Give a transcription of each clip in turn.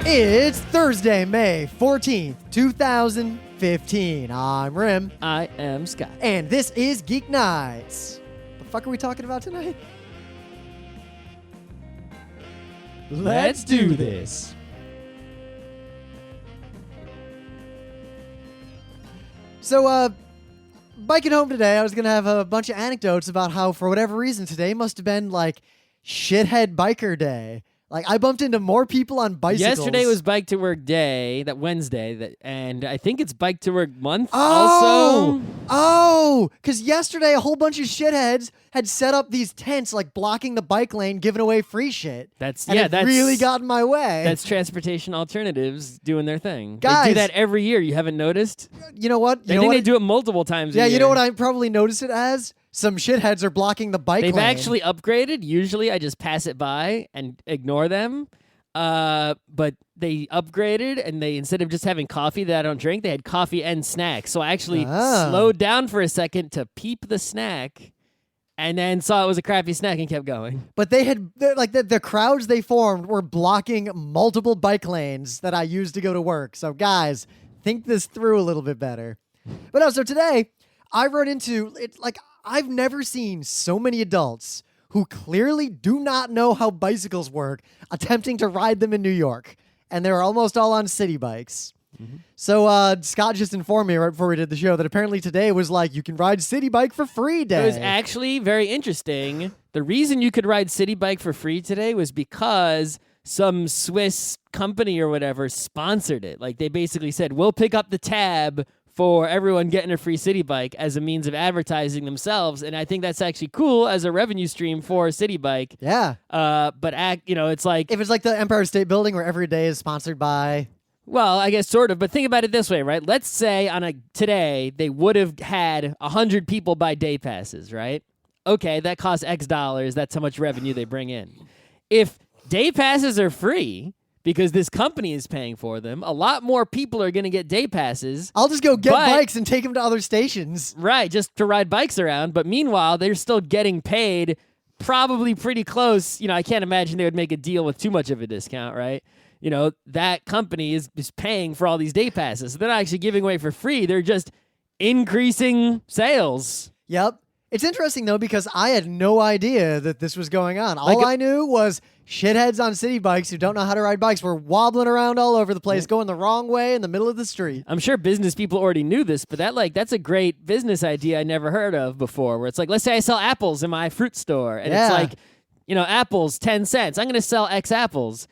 It's Thursday, May 14th, 2015. I'm Rim. I am Scott. And this is Geeknights. The fuck are we talking about tonight? Let's do this. So, biking home today, I was going to have a bunch of anecdotes about how, for whatever reason, today must have been like shithead biker day. Like, I bumped into more people on bicycles. Yesterday was Bike to Work Day, that Wednesday, and I think it's Bike to Work Month also. also. Oh, because yesterday a whole bunch of shitheads had set up these tents, like blocking the bike lane, giving away free shit. That's really got in my way. That's transportation alternatives doing their thing. Guys, they do that every year. You haven't noticed? You know what? I think they do it multiple times a year. Yeah, you know what I probably noticed it as? Some shitheads are blocking the bike lane. They've actually upgraded. Usually I just pass it by and ignore them. But they upgraded, and they, instead of just having coffee that I don't drink, they had coffee and snacks. So I actually slowed down for a second to peep the snack, and then saw it was a crappy snack and kept going. But they had, like, the crowds they formed were blocking multiple bike lanes that I used to go to work. So guys, think this through a little bit better. But no, so today I run into it. Like, I've never seen so many adults who clearly do not know how bicycles work attempting to ride them in New York. And they're almost all on city bikes. Mm-hmm. So Scott just informed me right before we did the show that apparently today was like, you can ride city bike for free day. It was actually very interesting. The reason you could ride city bike for free today was because some Swiss company or whatever sponsored it. Like, they basically said, we'll pick up the tab for everyone getting a free city bike as a means of advertising themselves. And I think that's actually cool as a revenue stream for city bike. Yeah. But it's like, if it's like the Empire State Building where every day is sponsored by... Well, I guess sort of, but think about it this way, right? Let's say today they would have had 100 people buy day passes, right? Okay, that costs X dollars. That's how much revenue they bring in. If day passes are free, because this company is paying for them, a lot more people are going to get day passes. I'll just go get bikes and take them to other stations. Right, just to ride bikes around. But meanwhile, they're still getting paid probably pretty close. You know, I can't imagine they would make a deal with too much of a discount, right? You know, that company is paying for all these day passes. So they're not actually giving away for free. They're just increasing sales. Yep. It's interesting, though, because I had no idea that this was going on. All I knew was shitheads on city bikes who don't know how to ride bikes were wobbling around all over the place, going the wrong way in the middle of the street. I'm sure business people already knew this, but that's a great business idea I never heard of before, where it's like, let's say I sell apples in my fruit store, and it's like, you know, apples, 10 cents. I'm going to sell X apples.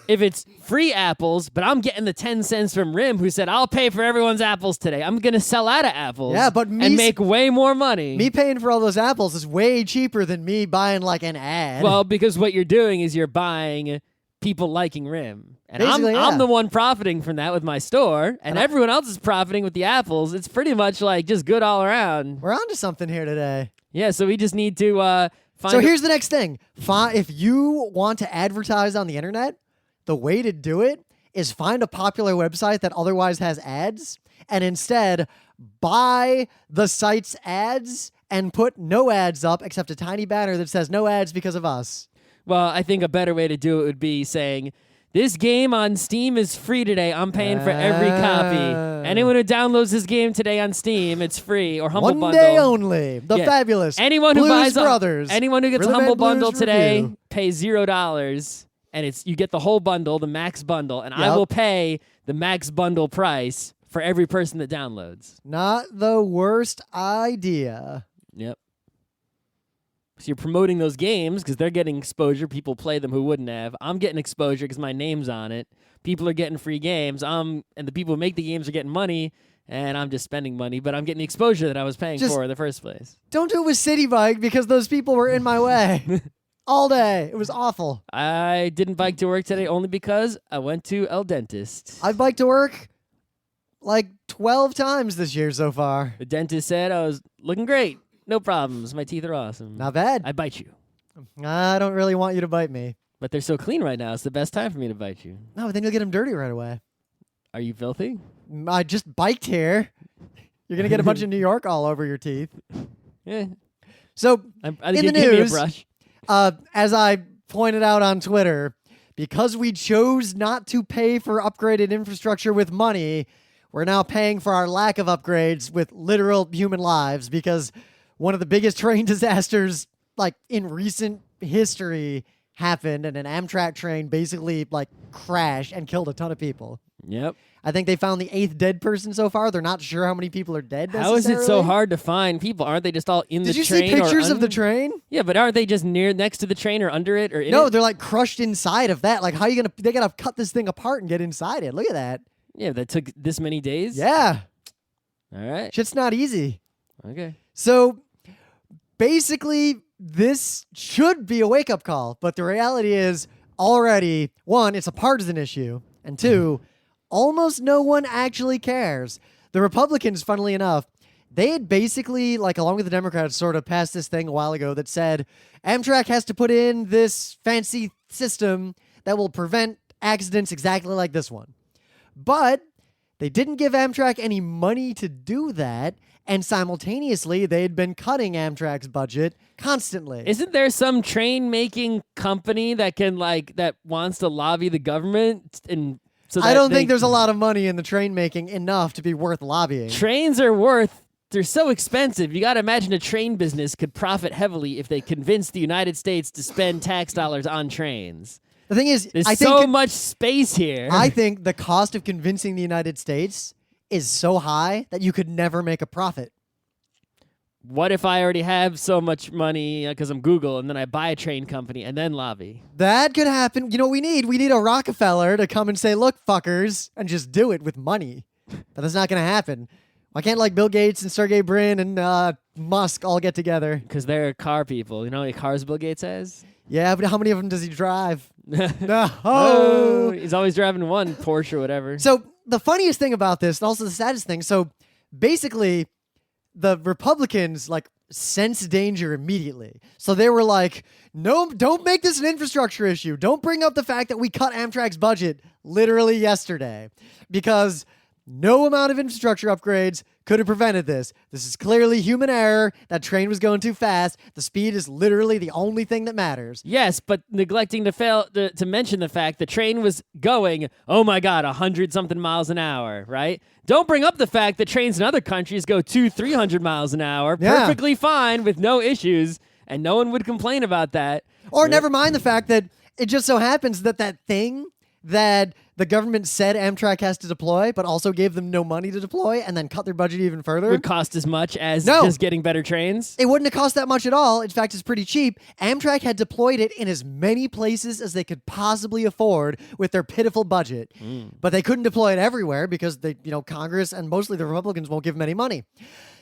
If it's free apples, but I'm getting the 10 cents from Rim, who said, I'll pay for everyone's apples today. I'm going to sell out of apples and make way more money. Me paying for all those apples is way cheaper than me buying, like, an ad. Well, because what you're doing is you're buying people liking Rim. And I'm the one profiting from that with my store, and everyone else is profiting with the apples. It's pretty much, like, just good all around. We're onto something here today. Yeah, so we just need to find... So here's the next thing. If you want to advertise on the internet, the way to do it is find a popular website that otherwise has ads and instead buy the site's ads and put no ads up except a tiny banner that says no ads because of us. Well, I think a better way to do it would be saying, this game on Steam is free today. I'm paying for every copy. Anyone who downloads this game today on Steam, it's free. Or Humble Bundle. One day only. The fabulous anyone who Blues buys Brothers. Anyone who gets Rhythm a Humble and Blues Bundle today review. pays $0. And you get the whole bundle, the max bundle, and I will pay the max bundle price for every person that downloads. Not the worst idea. Yep. So you're promoting those games because they're getting exposure. People play them who wouldn't have. I'm getting exposure because my name's on it. People are getting free games. And the people who make the games are getting money, and I'm just spending money, but I'm getting the exposure that I was paying for in the first place. Don't do it with City Bike because those people were in my way. All day. It was awful. I didn't bike to work today only because I went to El Dentist. I've biked to work like 12 times this year so far. The dentist said I was looking great. No problems. My teeth are awesome. Not bad. I bite you. I don't really want you to bite me. But they're so clean right now. It's the best time for me to bite you. No, but then you'll get them dirty right away. Are you filthy? I just biked here. You're going to get a bunch of New York all over your teeth. Yeah. So, I in think the give me a news, brush. As I pointed out on Twitter, because we chose not to pay for upgraded infrastructure with money, we're now paying for our lack of upgrades with literal human lives, because one of the biggest train disasters like in recent history happened, and an Amtrak train basically like crashed and killed a ton of people. Yep. I think they found the 8th dead person so far. They're not sure how many people are dead. How is it so hard to find people? Aren't they just all in the train? Did train? you see pictures of the train? Yeah, but aren't they just next to the train or under it or in No, it? they're like crushed inside of that. Like, how are you gonna? They gotta cut this thing apart and get inside it. Look at that. Yeah, that took this many days? Yeah. All right. Shit's not easy. Okay. So basically, this should be a wake-up call, but the reality is already, one, it's a partisan issue, and two, almost no one actually cares. The Republicans, funnily enough, they had basically, like along with the Democrats, sort of passed this thing a while ago that said Amtrak has to put in this fancy system that will prevent accidents exactly like this one. But they didn't give Amtrak any money to do that, and simultaneously, they had been cutting Amtrak's budget constantly. Isn't there some train-making company that that wants to lobby the government and... So I don't think there's a lot of money in the train making enough to be worth lobbying. Trains they're so expensive. You got to imagine a train business could profit heavily if they convinced the United States to spend tax dollars on trains. The thing is, there's I so think much space here. I think the cost of convincing the United States is so high that you could never make a profit. What if I already have so much money because I'm Google, and then I buy a train company and then lobby? That could happen. You know what we need? We need a Rockefeller to come and say, look, fuckers, and just do it with money. But that's not going to happen. Why can't like Bill Gates and Sergey Brin and Musk all get together? Because they're car people. You know how many cars Bill Gates has? Yeah, but how many of them does he drive? No. Oh, he's always driving one Porsche or whatever. So the funniest thing about this, and also the saddest thing, so basically the Republicans like sense danger immediately. So they were like, no, don't make this an infrastructure issue. Don't bring up the fact that we cut Amtrak's budget literally yesterday, because no amount of infrastructure upgrades could have prevented this. This is clearly human error. That train was going too fast. The speed is literally the only thing that matters. Yes, but neglecting to mention the fact the train was going, oh my God, 100-something miles an hour, right? Don't bring up the fact that trains in other countries go 200-300 miles an hour, perfectly fine with no issues, and no one would complain about that. Or never mind the fact that it just so happens that that thing that the government said Amtrak has to deploy, but also gave them no money to deploy and then cut their budget even further. Would cost as much as just getting better trains? It wouldn't have cost that much at all. In fact, it's pretty cheap. Amtrak had deployed it in as many places as they could possibly afford with their pitiful budget. But they couldn't deploy it everywhere because Congress and mostly the Republicans won't give them any money.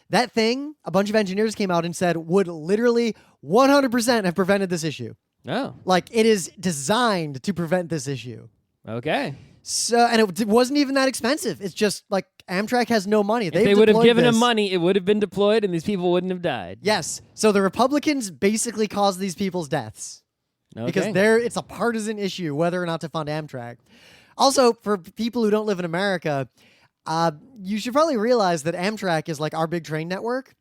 That thing, a bunch of engineers came out and said, would literally 100% have prevented this issue. Oh. Like, it is designed to prevent this issue. Okay. So, and it wasn't even that expensive. It's just like Amtrak has no money. If they would have given them money, it would have been deployed and these people wouldn't have died. Yes. So the Republicans basically caused these people's deaths. Okay. Because it's a partisan issue whether or not to fund Amtrak. Also, for people who don't live in America, you should probably realize that Amtrak is like our big train network.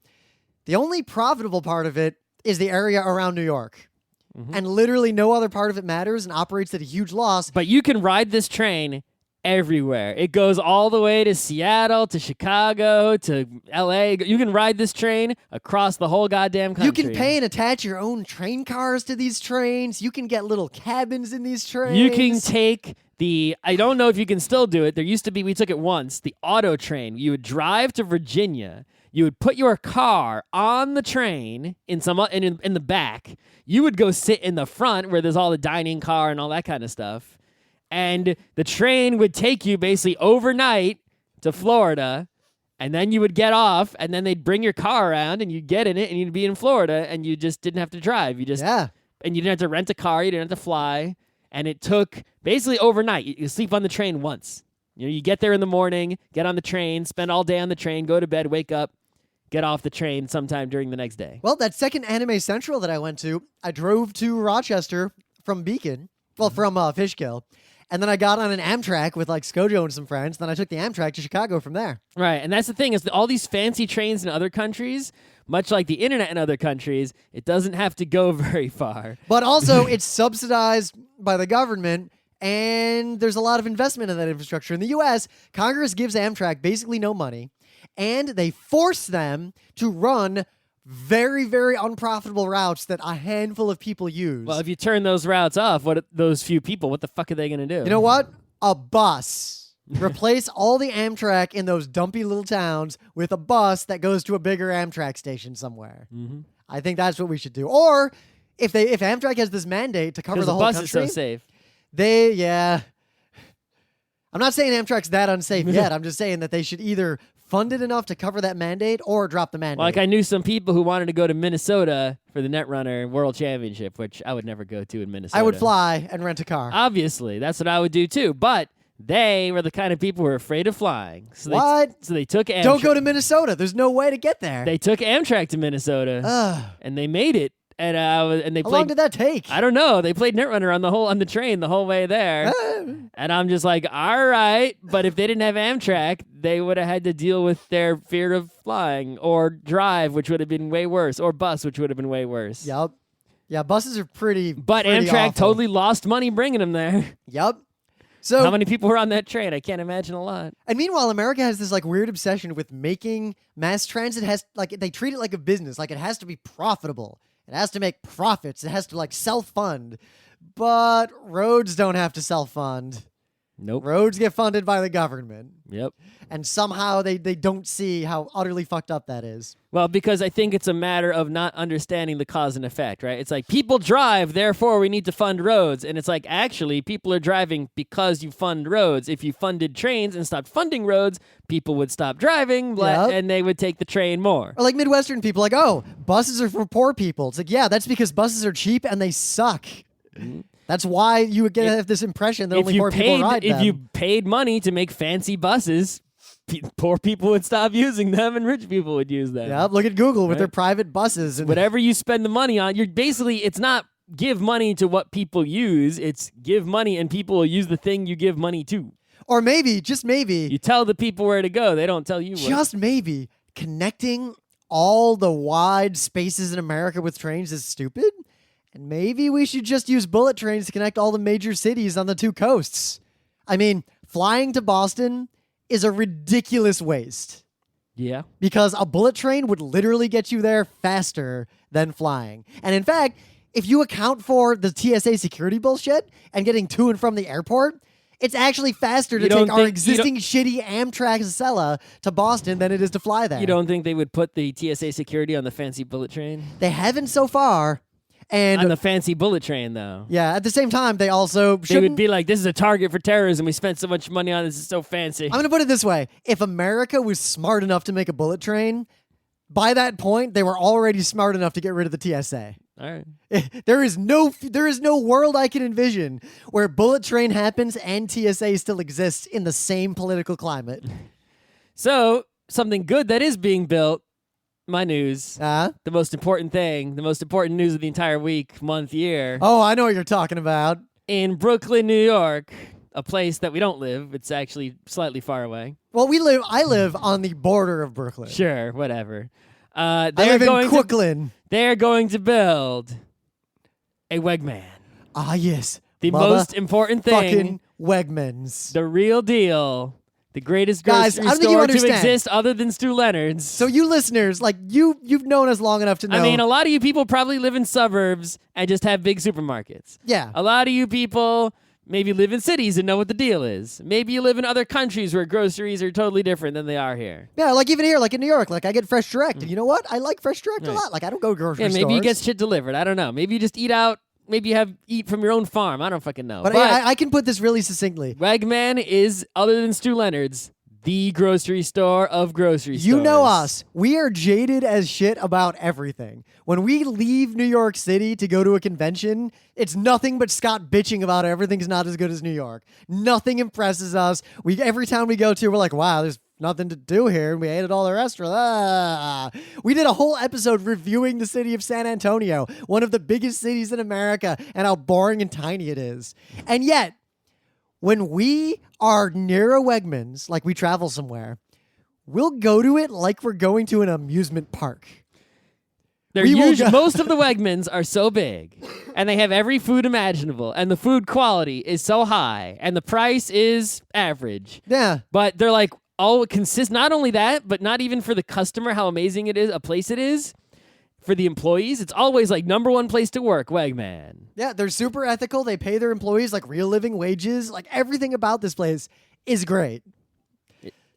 The only profitable part of it is the area around New York. And literally no other part of it matters and operates at a huge loss. But you can ride this train everywhere. It goes all the way to Seattle, to Chicago, to LA. You can ride this train across the whole goddamn country. You can pay and attach your own train cars to these trains. You can get little cabins in these trains. You can take I don't know if you can still do it. There used to be, we took it once, the auto train. You would drive to Virginia. You would put your car on the train in the back. You would go sit in the front where there's all the dining car and all that kind of stuff. And the train would take you basically overnight to Florida. And then you would get off, and then they'd bring your car around, and you'd get in it, and you'd be in Florida, and you just didn't have to drive. And you didn't have to rent a car. You didn't have to fly. And it took basically overnight. You sleep on the train once. You get there in the morning, get on the train, spend all day on the train, go to bed, wake up, get off the train sometime during the next day. Well, that second Anime Central that I went to, I drove to Rochester from Beacon, from Fishkill, and then I got on an Amtrak with like Skojo and some friends. Then I took the Amtrak to Chicago from there. Right, and that's the thing is that all these fancy trains in other countries, much like the internet in other countries, it doesn't have to go very far. But also, it's subsidized by the government and there's a lot of investment in that infrastructure. In the U.S., Congress gives Amtrak basically no money, and they force them to run very, very unprofitable routes that a handful of people use. Well, if you turn those routes off, those few people, what the fuck are they going to do? You know what? A bus. Replace all the Amtrak in those dumpy little towns with a bus that goes to a bigger Amtrak station somewhere. Mm-hmm. I think that's what we should do. Or if Amtrak has this mandate to cover the whole bus country, is so safe. I'm not saying Amtrak's that unsafe yet. I'm just saying that they should either fund it enough to cover that mandate or drop the mandate. Like I knew some people who wanted to go to Minnesota for the Netrunner World Championship, which I would never go to in Minnesota. I would fly and rent a car. Obviously, that's what I would do too. But they were the kind of people who were afraid of flying. So What? So they took Amtrak. Don't go to Minnesota. There's no way to get there. They took Amtrak to Minnesota, and they made it. And they How played. long did that take? I don't know. They played Netrunner on the train the whole way there. And I'm just like, all right. But if they didn't have Amtrak, they would have had to deal with their fear of flying, or drive, which would have been way worse, or bus, which would have been way worse. Yep. Yeah, buses are pretty. But pretty Amtrak awful. totally lost money bringing them there. Yep. So How many people were on that train? I can't imagine a lot. And meanwhile, America has this like weird obsession with making mass transit they treat it like a business, like it has to be profitable. It has to make profits. It has to like self-fund. But roads don't have to self-fund. Nope. Roads get funded by the government. Yep. And somehow they don't see how utterly fucked up that is. Well, because I think it's a matter of not understanding the cause and effect, right? It's like people drive, therefore we need to fund roads. And it's like, actually, people are driving because you fund roads. If you funded trains and stopped funding roads, people would stop driving, Yep. and they would take the train more. Or like Midwestern people, like, oh, buses are for poor people. It's like, yeah, that's because buses are cheap and they suck. Mm-hmm. That's why you would have this impression that only poor people ride them. If you paid money to make fancy buses, poor people would stop using them and rich people would use them. Yeah, look at Google with Right. their private buses. And Whatever you spend the money on, it's not give money to what people use, it's give money and people will use the thing you give money to. Or maybe, just maybe, You tell the people where to go, they don't tell you where. just maybe, connecting all the wide spaces in America with trains is stupid. And maybe we should just use bullet trains to connect all the major cities on the two coasts. I mean, flying to Boston is a ridiculous waste. Yeah. Because a bullet train would literally get you there faster than flying. And in fact, if you account for the TSA security bullshit and getting to and from the airport, it's actually faster to take our existing shitty Amtrak Acela to Boston than it is to fly there. You don't think they would put the TSA security on the fancy bullet train? They haven't so far. And On the fancy bullet train, though. yeah, at the same time, they also They shouldn't. would be like, this is a target for terrorism. We spent so much money on this. It's so fancy. I'm going to put it this way. If America was smart enough to make a bullet train, by that point, they were already smart enough to get rid of the TSA. All right. There is no world I can envision where bullet train happens and TSA still exists in the same political climate. So, something good that is being built, my news, Uh-huh. the most important thing, the most important news of the entire week, month, year, Oh, I know what you're talking about. in Brooklyn, New York, a place that we don't live. It's actually slightly far away. Well, I live on the border of Brooklyn. Sure, whatever. I live in Brooklyn. They're going to build a Wegman. Ah, yes. The most important thing, Fucking Wegmans. the real deal, the greatest Guys, grocery I don't think you store to understand. exist other than Stu Leonard's. So you listeners, like you've known us long enough to know. I mean, a lot of you people probably live in suburbs and just have big supermarkets. yeah. A lot of you people maybe live in cities and know what the deal is. Maybe you live in other countries where groceries are totally different than they are here. Yeah, like even here, like in New York, like I get Fresh Direct. And you know what? I like Fresh Direct a Right. lot. Like I don't go grocery Yeah, stores. maybe you get shit delivered. I don't know. Maybe you just eat out. Maybe you eat from your own farm. I don't fucking know. But I can put this really succinctly. Wegman is, other than Stu Leonard's, the grocery store of grocery stores. You know us. We are jaded as shit about everything. When we leave New York City to go to a convention, it's nothing but Scott bitching about everything's not as good as New York. Nothing impresses us. Every town we go to, we're like, wow, there's nothing to do here, and we ate at all the restaurants. Ah. We did a whole episode reviewing the city of San Antonio, one of the biggest cities in America, and how boring and tiny it is. And yet, when we are near a Wegmans, like we travel somewhere, we'll go to it like we're going to an amusement park. They're We will go- most of the Wegmans are so big and they have every food imaginable, and the food quality is so high, and the price is average. Yeah. But they're like, oh, it consists not only that, but not even for the customer, how amazing it is, a place it is. For the employees, it's always like number one place to work, Wegman. Yeah, they're super ethical. They pay their employees like real living wages. Like everything about this place is great.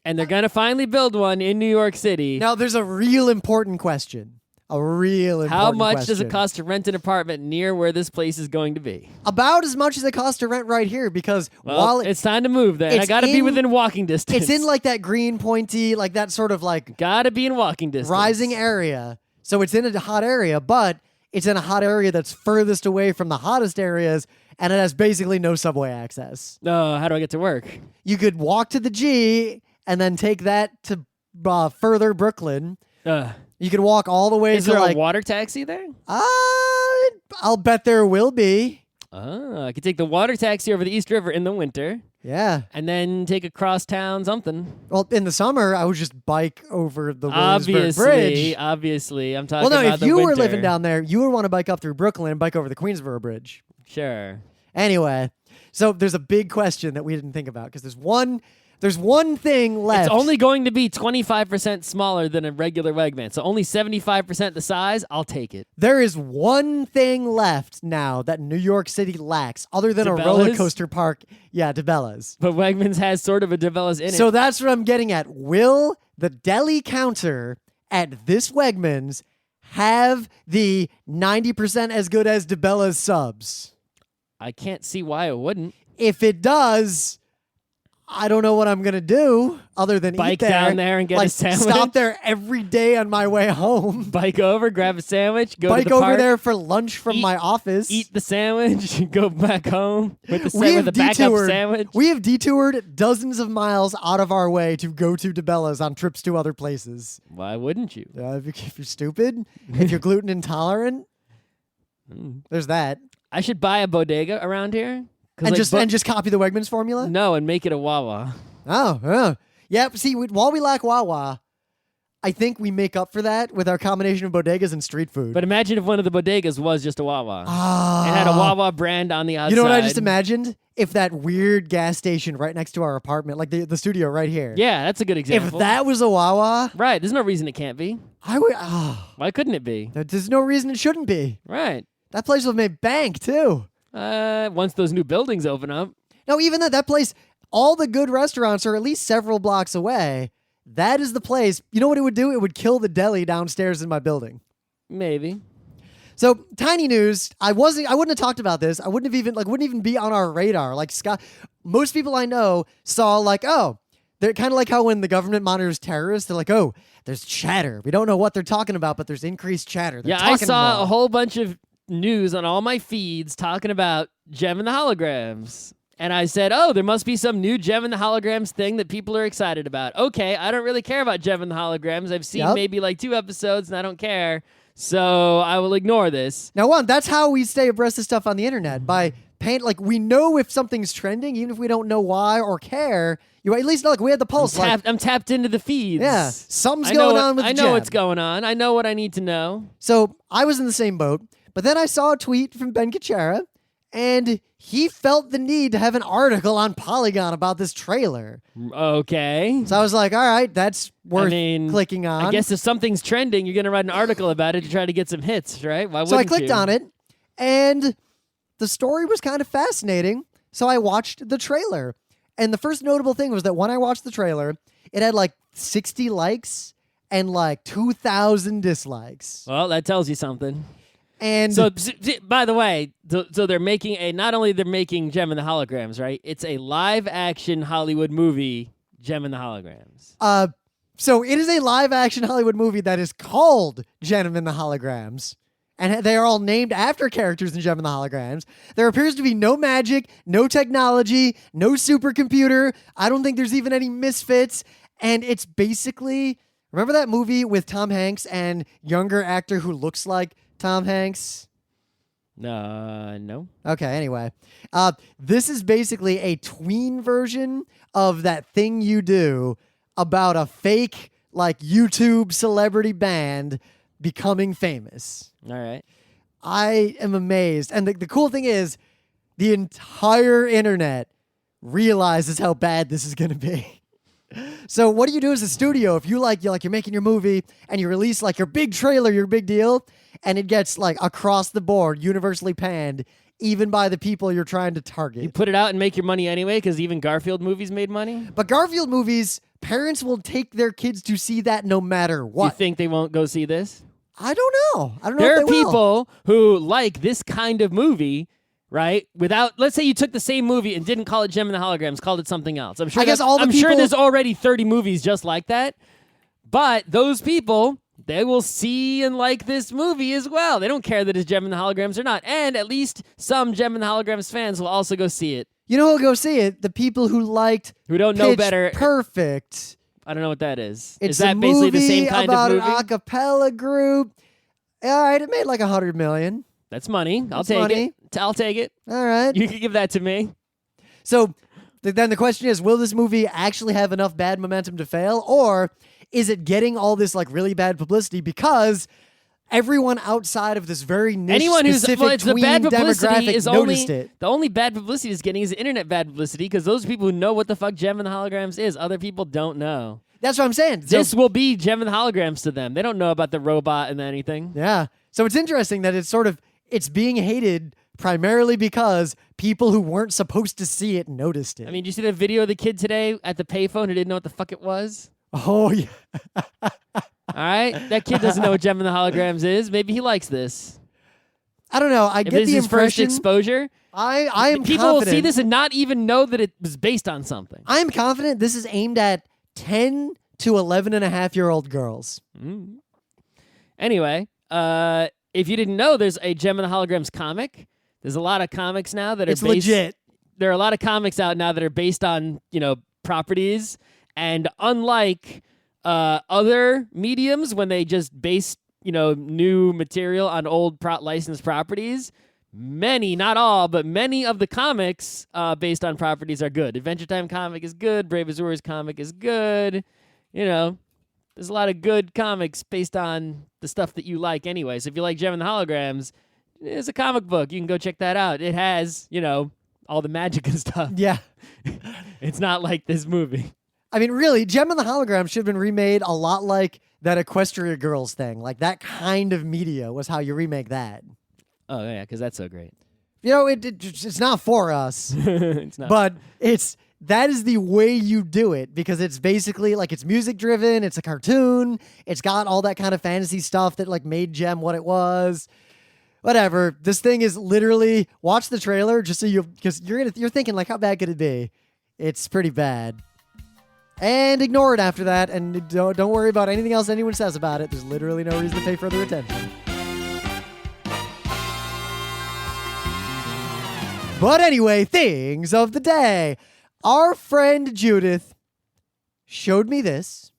And they're going to finally build one in New York City. Now, there's a real important question. How much question. does it cost to rent an apartment near where this place is going to be? About as much as it costs to rent right here, because while it's time to move then. I got to be within walking distance. It's in like that green pointy, like that sort of like got to be in walking distance. Rising area. So it's in a hot area, but it's in a hot area that's furthest away from the hottest areas, and it has basically no subway access. How do I get to work? You could walk to the G and then take that to further Brooklyn. You could walk all the way Is to there like a water taxi there? I'll bet there will be. I could take the water taxi over the East River in the winter. Yeah. And then take a crosstown something. Well, in the summer, I would just bike over the Williamsburg Bridge. Obviously. I'm talking about the winter. Well, no, if you were living down there, you would want to bike up through Brooklyn and bike over the Queensboro Bridge. Sure. Anyway, so there's a big question that we didn't think about because there's one thing left. It's only going to be 25% smaller than a regular Wegman. So only 75% the size. I'll take it. There is one thing left now that New York City lacks other than a DeBella's? roller coaster park. Yeah, DeBella's. But Wegmans has sort of a DeBella's in it. So that's what I'm getting at. Will the deli counter at this Wegmans have the 90% as good as DeBella's subs? I can't see why it wouldn't. If it does, I don't know what I'm going to do other than bike eat there. down there and get a sandwich. Stop there every day on my way home. Bike over, grab a sandwich, go bike to the over park, there for lunch from my office. Eat the sandwich, go back home with the backup sandwich. We have detoured dozens of miles out of our way to go to DeBella's on trips to other places. Why wouldn't you? If you're stupid, if you're gluten intolerant, there's that. I should buy a bodega around here. And just copy the Wegmans formula? No, and make it a Wawa. Oh. Yeah, see, while we lack Wawa, I think we make up for that with our combination of bodegas and street food. But imagine if one of the bodegas was just a Wawa. It had a Wawa brand on the outside. You know what I just imagined? If that weird gas station right next to our apartment, like the studio right here. Yeah, that's a good example. If that was a Wawa. Right, there's no reason it can't be. I would. Why couldn't it be? There's no reason it shouldn't be. Right. That place will make bank, too. Once those new buildings open up. No, even that place, all the good restaurants are at least several blocks away. That is the place. You know what it would do? It would kill the deli downstairs in my building. Maybe. So, tiny news. I wouldn't have talked about this. I wouldn't even be on our radar. Like Scott, most people I know saw they're kind of like how when the government monitors terrorists, they're like, oh, there's chatter. We don't know what they're talking about, but there's increased chatter. I saw a whole bunch of news on all my feeds talking about Gem and the Holograms. And I said, oh, there must be some new Gem and the Holograms thing that people are excited about. Okay, I don't really care about Gem and the Holograms. I've seen maybe like 2 episodes and I don't care. So I will ignore this. Now, that's how we stay abreast of stuff on the internet. By we know if something's trending, even if we don't know why or care. You at least know, we had the pulse. I'm tapped into the feeds. Yeah, something's going on with the I know Gem. what's going on. I know what I need to know. So I was in the same boat. But then I saw a tweet from Ben Kuchera, and he felt the need to have an article on Polygon about this trailer. Okay. So I was like, all right, that's worth clicking on. I guess if something's trending, you're going to write an article about it to try to get some hits, right? Why wouldn't So I clicked you? on it, and the story was kind of fascinating, so I watched the trailer. And the first notable thing was that when I watched the trailer, it had 60 likes and 2,000 dislikes. Well, that tells you something. And so, by the way, so they're making not only they're making Gem and the Holograms, right? It's a live action Hollywood movie, Gem and the Holograms. So it is a live action Hollywood movie that is called Gem and the Holograms. And they are all named after characters in Gem and the Holograms. There appears to be no magic, no technology, no supercomputer. I don't think there's even any misfits. And it's basically, remember that movie with Tom Hanks and younger actor who looks like Tom Hanks? No. Okay, anyway. This is basically a tween version of That Thing You Do about a fake, YouTube celebrity band becoming famous. All right. I am amazed. And the cool thing is, the entire internet realizes how bad this is going to be. So what do you do as a studio if you're making your movie and you release like your big trailer, your big deal, and it gets like across the board universally panned, even by the people you're trying to target? You put it out and make your money anyway, because even Garfield movies made money. But Garfield movies, parents will take their kids to see that no matter what. You think they won't go see this? I don't know. I don't know. There if are they will. people who like this kind of movie, right? Let's say you took the same movie and didn't call it Gem and the Holograms, called it something else. I'm sure. I'm sure there's already 30 movies just like that. But those people, they will see and like this movie as well. They don't care that it's Gem and the Holograms or not. And at least some Gem and the Holograms fans will also go see it. You know who'll go see it? The people who liked who don't know Pitch better. Perfect. I don't know what that is. It's is that a basically movie the same kind about of movie? an a cappella group. All right, it made like $100 million. That's money. I'll take money. it. I'll take it. All right. You can give that to me. So then the question is, will this movie actually have enough bad momentum to fail? Or is it getting all this like really bad publicity because everyone outside of this very niche, specific the bad publicity demographic is noticed it? The only bad publicity is getting is internet bad publicity, because those people who know what the fuck Gem and the Holograms is, other people don't know. That's what I'm saying. This will be Gem and the Holograms to them. They don't know about the robot and anything. Yeah. So it's interesting that it's being hated primarily because people who weren't supposed to see it noticed it. I mean, did you see the video of the kid today at the payphone who didn't know what the fuck it was? Oh, yeah. All right? That kid doesn't know what Gem and the Holograms is. Maybe he likes this. I don't know. I If get this the is his first impression. exposure. I am People confident. will see this and not even know that it was based on something. I'm confident this is aimed at 10 to 11-and-a-half-year-old girls. Mm. Anyway, if you didn't know, there's a Gem and the Holograms comic. There's a lot of comics now that are It's legit. There are a lot of comics out now that are based on, properties. And unlike other mediums, when they just base, new material on old licensed properties, many, not all, but many of the comics based on properties are good. Adventure Time comic is good. Brave Azura's comic is good. There's a lot of good comics based on the stuff that you like anyway. So if you like Gem and the Holograms, it's a comic book. You can go check that out. It has, all the magic and stuff. Yeah. It's not like this movie. I mean, really, Gem and the Holograms should have been remade a lot like that Equestria Girls thing. Like that kind of media was how you remake that. Oh, yeah, because that's so great. It's not for us. It's not. But that is the way you do it, because it's basically like it's music driven, it's a cartoon, it's got all that kind of fantasy stuff that like made Gem what it was. Whatever. This thing is literally, watch the trailer just so because you're thinking like, how bad could it be? It's pretty bad. And ignore it after that, and don't worry about anything else anyone says about it. There's literally no reason to pay further attention. But anyway, things of the day. Our friend Judith showed me this.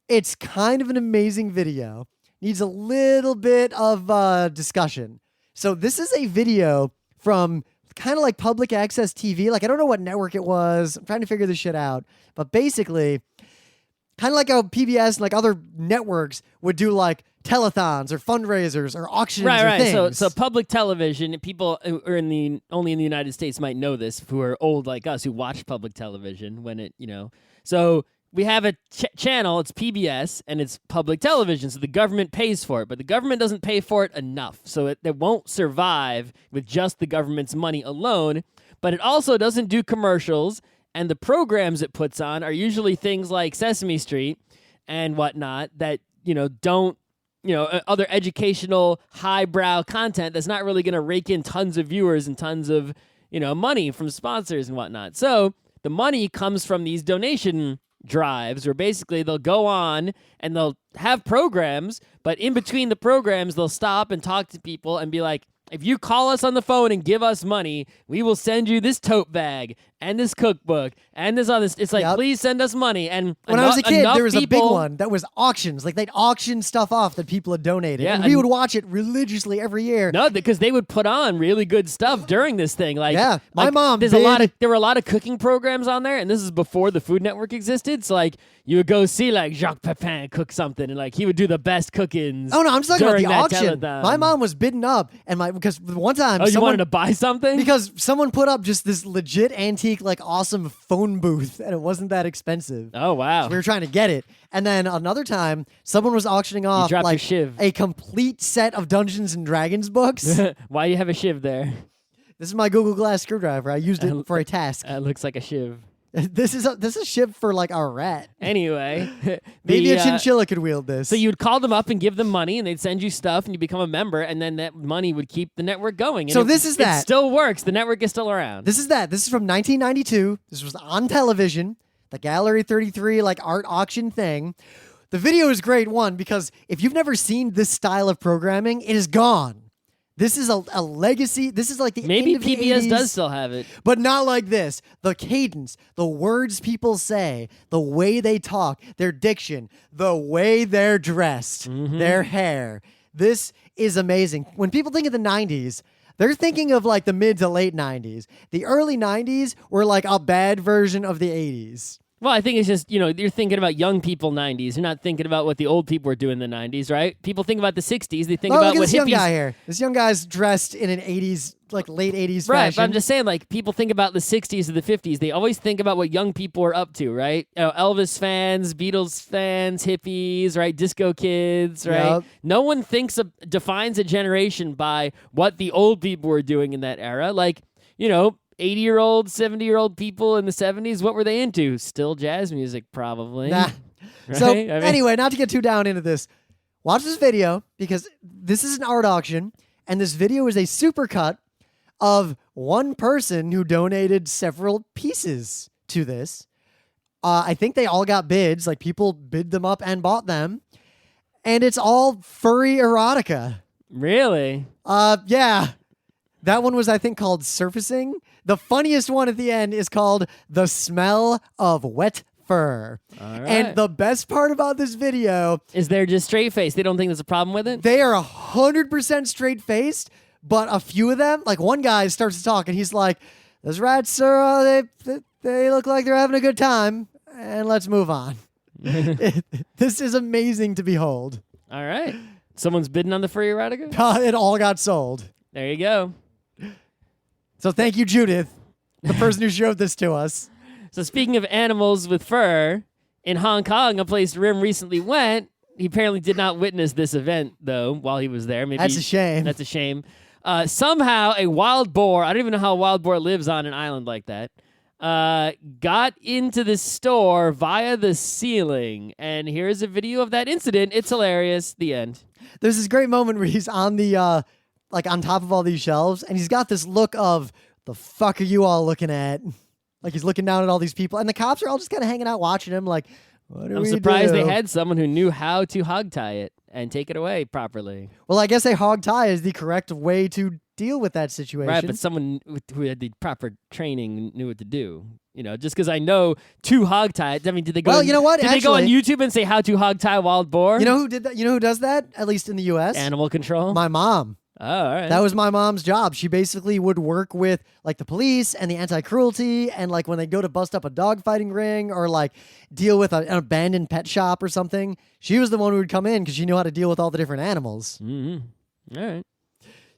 It's kind of an amazing video. Needs a little bit of discussion. So this is a video from kind of like public access TV. Like, I don't know what network it was. I'm trying to figure this shit out. But basically, kind of like how PBS and like other networks would do like telethons or fundraisers or auctions or things. So public television, people who are only in the United States might know this, who are old like us, who watch public television when it, So we have a channel, it's PBS, and it's public television, so the government pays for it, but the government doesn't pay for it enough, so it won't survive with just the government's money alone, but it also doesn't do commercials, and the programs it puts on are usually things like Sesame Street and whatnot that, don't, other educational, highbrow content that's not really going to rake in tons of viewers and tons of, money from sponsors and whatnot. So the money comes from these donation drives where basically they'll go on and they'll have programs, but in between the programs, they'll stop and talk to people and be like, if you call us on the phone and give us money, we will send you this tote bag and this cookbook and this other. It's like, please send us money. And when I was a kid, there was people, a big one that was auctions. Like they'd auction stuff off that people had donated. Yeah, and we would watch it religiously every year. No, because they would put on really good stuff during this thing. Like, yeah, my mom. There were a lot of cooking programs on there, and this is before the Food Network existed. So like, you would go see like Jacques Pepin cook something, and like he would do the best cookings. Oh no, I'm just talking about the auction. Telethon. My mom was bidding up, and because one time, you wanted to buy something because someone put up just this legit antique, like awesome phone booth, and it wasn't that expensive. Oh wow! So we were trying to get it, and then another time, someone was auctioning off like a complete set of Dungeons and Dragons books. Why do you have a shiv there? This is my Google Glass screwdriver. I used it for a task. It looks like a shiv. This is shiv for like a rat. Anyway, maybe a chinchilla could wield this. So you'd call them up and give them money, and they'd send you stuff, and you become a member, and then that money would keep the network going. And so this is that. It still works. The network is still around. This is that. This is from 1992. This was on television, the Gallery 33 like art auction thing. The video is great, one, because if you've never seen this style of programming, it is gone. This is a legacy. This is like the maybe end of the PBS 80s, does still have it, but not like this. The cadence, the words people say, the way they talk, their diction, the way they're dressed, their hair. This is amazing. When people think of the 90s, they're thinking of like the mid to late 90s. The early 90s were like a bad version of the 80s. Well, I think it's just, you're thinking about young people 90s. You're not thinking about what the old people were doing in the 90s, right? People think about the 60s. They think about look at what this hippies... young guy here. This young guy's dressed in an 80s, like late 80s right, fashion. but I'm just saying, like, people think about the 60s or the 50s. They always think about what young people are up to, right? Elvis fans, Beatles fans, hippies, right? Disco kids, right? Yep. No one defines a generation by what the old people were doing in that era. Like, 80-year-old, 70-year-old people in the 70s, what were they into? Still jazz music, probably. Nah. Right? So, anyway, not to get too down into this, watch this video because this is an art auction, and this video is a supercut of one person who donated several pieces to this. I think they all got bids, like people bid them up and bought them, and it's all furry erotica. Really? Yeah. That one was, I think, called Surfacing. The funniest one at the end is called The Smell of Wet Fur. All right. And the best part about this video is they're just straight-faced. They don't think there's a problem with it? They are 100% straight-faced, but a few of them, like one guy starts to talk, and he's like, those rats, sir, they look like they're having a good time, and let's move on. This is amazing to behold. All right. Someone's bidding on the furry erotica? It all got sold. There you go. So thank you, Judith, the person who showed this to us. So speaking of animals with fur, in Hong Kong, a place Rim recently went, he apparently did not witness this event, though, while he was there. Maybe that's a shame. That's a shame. Somehow, a wild boar, I don't even know how a wild boar lives on an island like that, got into the store via the ceiling. And here's a video of that incident. It's hilarious. The end. There's this great moment where he's on the... like on top of all these shelves, and he's got this look of, the fuck are you all looking at? Like he's looking down at all these people, and the cops are all just kind of hanging out watching him like, what do we do? I'm surprised they had someone who knew how to hog tie it and take it away properly. Well, I guess a hog tie is the correct way to deal with that situation. Right, but someone who had the proper training knew what to do. Just because I know to hog tie it, I mean, did they go? Well, you know what? Did they go on YouTube and say how to hog tie wild boar? You know who did that? You know who does that? At least in the U.S. Animal control. My mom. Oh, all right. That was my mom's job. She basically would work with like the police and the anti-cruelty, and like when they go to bust up a dog fighting ring or like deal with an abandoned pet shop or something, she was the one who would come in because she knew how to deal with all the different animals. Mm-hmm. All right.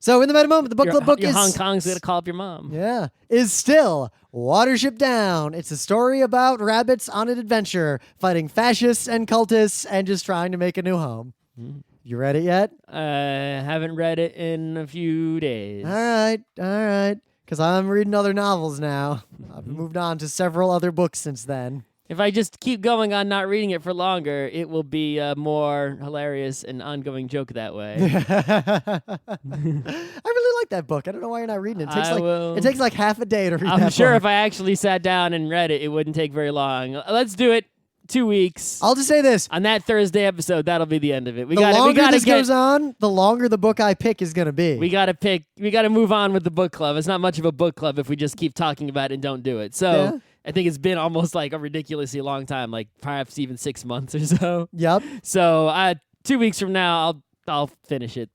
So in the meta moment, the book club book is Hong Kong's gonna call up your mom. Yeah, is still Watership Down. It's a story about rabbits on an adventure fighting fascists and cultists and just trying to make a new home. Mm-hmm. You read it yet? I haven't read it in a few days. All right. Because I'm reading other novels now. I've moved on to several other books since then. If I just keep going on not reading it for longer, it will be a more hilarious and ongoing joke that way. I really like that book. I don't know why you're not reading it. It takes like half a day to read that book. I'm sure if I actually sat down and read it, it wouldn't take very long. Let's do it. 2 weeks. I'll just say this. On that Thursday episode, that'll be the end of it. The longer this goes on, the longer the book I pick is going to be. We got to move on with the book club. It's not much of a book club if we just keep talking about it and don't do it. So I think it's been almost like a ridiculously long time, like perhaps even 6 months or so. Yep. So 2 weeks from now, I'll finish it.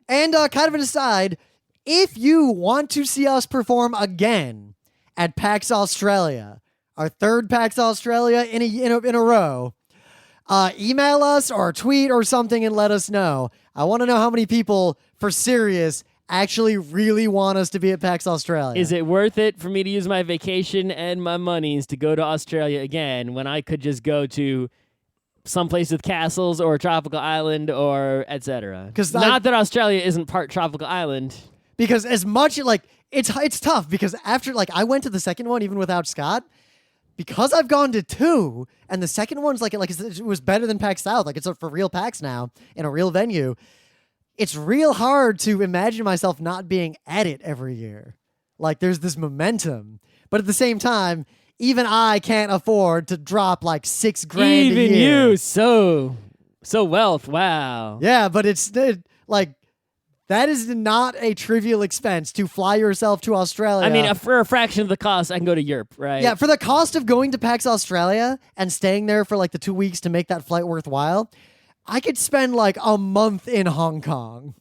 And kind of an aside, if you want to see us perform again at PAX Australia, our third PAX Australia in a row, email us or tweet or something and let us know. I want to know how many people, for serious, actually really want us to be at PAX Australia. Is it worth it for me to use my vacation and my monies to go to Australia again when I could just go to someplace with castles or a tropical island or etc.? Because not that Australia isn't part tropical island. Because as much like it's tough because after I went to the second one even without Scott, because I've gone to 2 and the second one's like it was better than PAX South. Like it's for real PAX now in a real venue. It's real hard to imagine myself not being at it every year. Like there's this momentum, but at the same time, even I can't afford to drop like $6,000 a year. Even you, so wealth. Wow. Yeah, but it's like that is not a trivial expense to fly yourself to Australia. I mean, for a fraction of the cost, I can go to Europe, right? Yeah, for the cost of going to PAX Australia and staying there for like the 2 weeks to make that flight worthwhile, I could spend like a month in Hong Kong.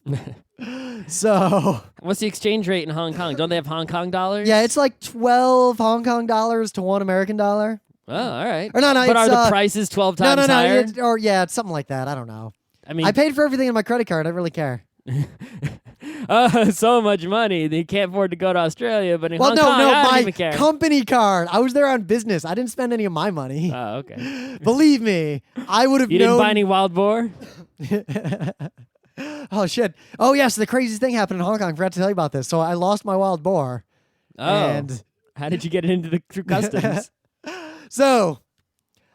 So, what's the exchange rate in Hong Kong? Don't they have Hong Kong dollars? Yeah, it's like 12 Hong Kong dollars to $1 American dollar. Oh, all right. Or no, but are the prices 12 times higher? It's something like that. I don't know. I mean, I paid for everything in my credit card. I don't really care. So much money. They can't afford to go to Australia, but in Hong Kong, I don't even care. My company card. I was there on business. I didn't spend any of my money. Oh, okay. Believe me, I would have known. You didn't buy any wild boar? Oh, shit. Oh, yes, the craziest thing happened in Hong Kong. I forgot to tell you about this. So I lost my wild boar. Oh. And how did you get it through customs? So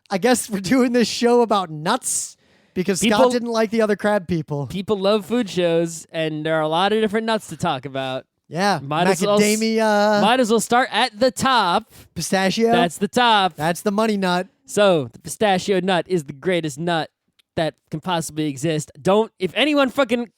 I guess we're doing this show about nuts. Because Scott didn't like the other crab people. People love food shows, and there are a lot of different nuts to talk about. Yeah, macadamia. Might as well start at the top. Pistachio. That's the top. That's the money nut. So the pistachio nut is the greatest nut that can possibly exist. If anyone fucking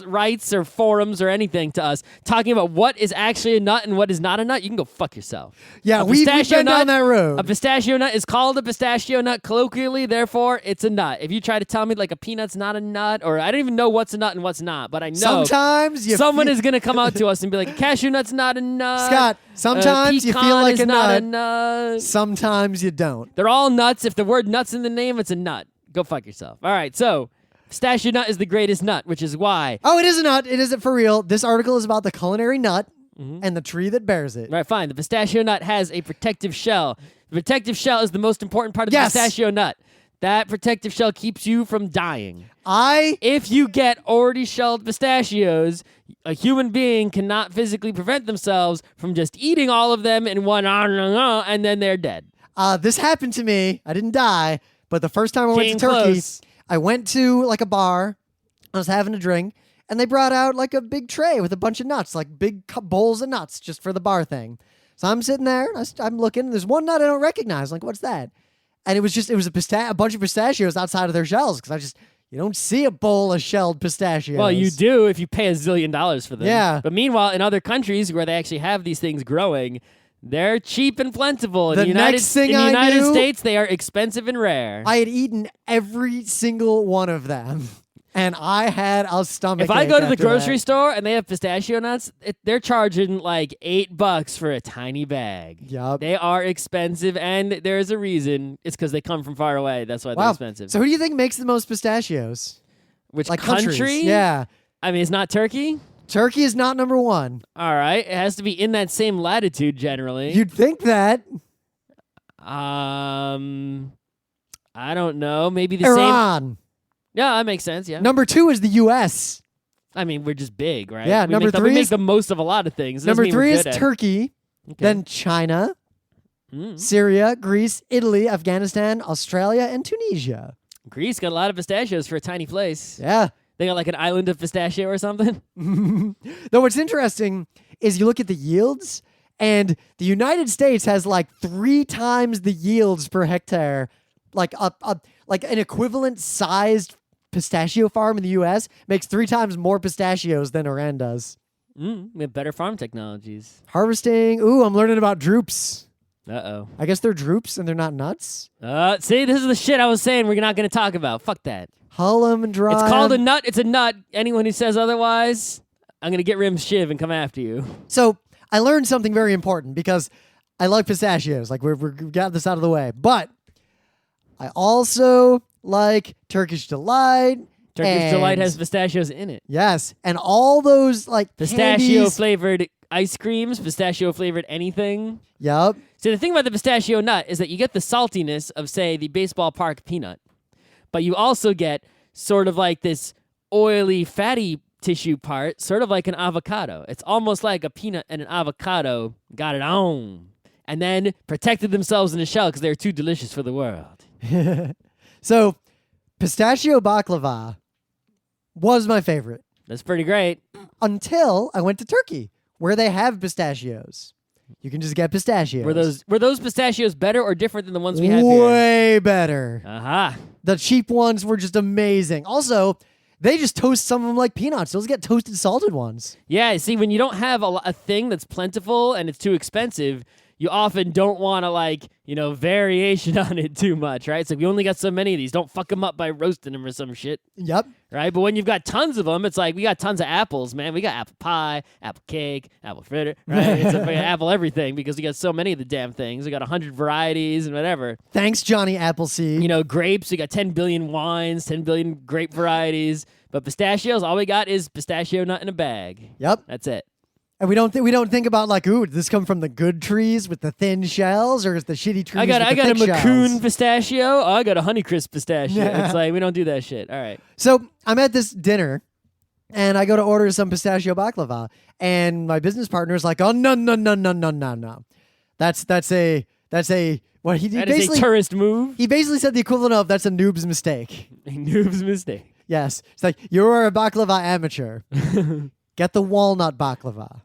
writes or forums or anything to us talking about what is actually a nut and what is not a nut, you can go fuck yourself. Yeah, we've been down that road. A pistachio nut is called a pistachio nut colloquially, therefore it's a nut. If you try to tell me like a peanut's not a nut, or I don't even know what's a nut and what's not, but I know sometimes someone is going to come out to us and be like, a cashew nut's not a nut. Scott, sometimes you feel like not a nut. Sometimes you don't. They're all nuts. If the word nut's in the name, it's a nut. Go fuck yourself. All right, so pistachio nut is the greatest nut, which is why. Oh, it is a nut. It isn't for real. This article is about the culinary nut and the tree that bears it. Right, fine. The pistachio nut has a protective shell. The protective shell is the most important part of the pistachio nut. That protective shell keeps you from dying. If you get already shelled pistachios, a human being cannot physically prevent themselves from just eating all of them in one, and then they're dead. This happened to me. I didn't die. But the first time I went to Turkey, I went to like a bar. I was having a drink, and they brought out like a big tray with a bunch of nuts, like big bowls of nuts just for the bar thing. So I'm sitting there, and I'm looking, and there's one nut I don't recognize. I'm like, what's that? And it was a bunch of pistachios outside of their shells, because you don't see a bowl of shelled pistachios. Well, you do if you pay $1 zillion for them. Yeah. But meanwhile, in other countries where they actually have these things growing, they're cheap and plentiful. In the United States, they are expensive and rare. I had eaten every single one of them, and I had a stomach. If I go to the grocery store and they have pistachio nuts, they're charging like $8 for a tiny bag. Yup. They are expensive, and there's a reason. It's because they come from far away. That's why they're expensive. So who do you think makes the most pistachios? Which country? Countries? Yeah. I mean, it's not Turkey? Turkey is not number one. All right. It has to be in that same latitude generally. You'd think that. I don't know. Maybe the Iran. same. Yeah, that makes sense. Yeah. Number 2 is the U.S. I mean, we're just big, right? Yeah. We make the most of a lot of things. Number 3 is Turkey. Okay. Then China, Syria, Greece, Italy, Afghanistan, Australia, and Tunisia. Greece got a lot of pistachios for a tiny place. Yeah. They got like an island of pistachio or something. Though what's interesting is you look at the yields, and the United States has like 3 times the yields per hectare like an equivalent sized pistachio farm in the U.S. makes 3 times more pistachios than Iran does. We have better farm technologies. Harvesting. Ooh, I'm learning about drupes. Uh-oh. I guess they're drupes and they're not nuts. See, this is the shit I was saying we're not going to talk about. Fuck that. Hull 'em and dry. It's called a nut. It's a nut. Anyone who says otherwise, I'm going to get Rim's shiv and come after you. So I learned something very important because I like pistachios. Like we've got this out of the way. But I also like Turkish Delight. Turkish Delight has pistachios in it. Yes. And all those like Pistachio-flavored ice creams, pistachio-flavored anything. Yep. See, the thing about the pistachio nut is that you get the saltiness of, say, the baseball park peanut. But you also get sort of like this oily, fatty tissue part, sort of like an avocado. It's almost like a peanut and an avocado got it on. And then protected themselves in a shell because they're too delicious for the world. So, pistachio baklava was my favorite. That's pretty great. Until I went to Turkey, where they have pistachios. You can just get pistachios. Were those pistachios better or different than the ones we have here? Way better. Aha. The cheap ones were just amazing. Also, they just toast some of them like peanuts. Those get toasted salted ones. Yeah, see, when you don't have a thing that's plentiful and it's too expensive, you often don't want to, variation on it too much, right? So we only got so many of these. Don't fuck them up by roasting them or some shit. Yep. Right? But when you've got tons of them, it's like we got tons of apples, man. We got apple pie, apple cake, apple fritter, right? It's a apple everything because we got so many of the damn things. We got 100 varieties and whatever. Thanks, Johnny Appleseed. Grapes, we got 10 billion wines, 10 billion grape varieties. But pistachios, all we got is pistachio nut in a bag. Yep. That's it. And we don't think about like, ooh, did this come from the good trees with the thin shells, or is the shitty trees? I got with the a thick Macoun shells? pistachio. Oh, I got a Honeycrisp pistachio. It's like we don't do that shit. All right. So I'm at this dinner, and I go to order some pistachio baklava, and my business partner is like, oh no. That's a what he That basically is a tourist move. he basically said the equivalent of that's a noob's mistake. A noob's mistake. Yes, it's like you're a baklava amateur. Get the walnut baklava.